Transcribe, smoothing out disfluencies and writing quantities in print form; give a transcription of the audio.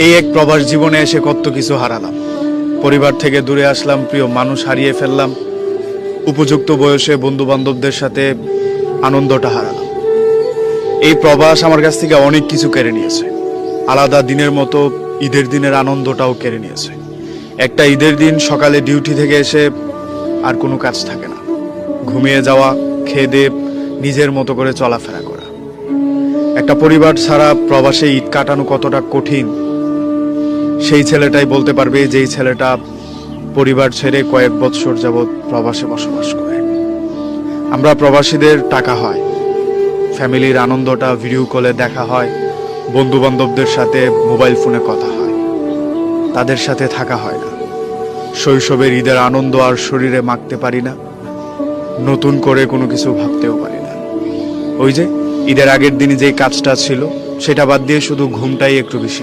এই এক প্রবাস জীবনে এসে কত কিছু হারালাম। পরিবার থেকে দূরে আসলাম, প্রিয় মানুষ হারিয়ে ফেললাম, উপযুক্ত বয়সে বন্ধু বান্ধবদের সাথে আনন্দটা হারালাম। এই প্রবাস আমার কাছ থেকে অনেক কিছু কেড়ে নিয়েছে। আলাদা দিনের মতো ঈদের দিনের আনন্দটাও কেড়ে নিয়েছে। একটা ঈদের দিন সকালে ডিউটি থেকে এসে আর কোনো কাজ থাকে না, ঘুমিয়ে যাওয়া, খেয়ে দিয়ে নিজের মতো করে চলাফেরা করা। একটা পরিবার ছাড়া প্রবাসে ঈদ কাটানো কতটা কঠিন সেই ছেলেটাই বলতে পারবে, যেই ছেলেটা পরিবার ছেড়ে কয়েক বৎসর যাবৎ প্রবাসে বসবাস করে। আমরা প্রবাসীদের টাকা হয়, ফ্যামিলির আনন্দটা ভিডিও কলে দেখা হয়, বন্ধু বান্ধবদের সাথে মোবাইল ফোনে কথা হয়, তাদের সাথে থাকা হয় না। শৈশবের ঈদের আনন্দ আর শরীরে মাখতে পারি না, নতুন করে কোনো কিছু ভাবতেও পারি না। ওই যে ঈদের আগের দিনে যে কাজটা ছিল সেটা বাদ দিয়ে শুধু ঘুমটাই একটু বেশি।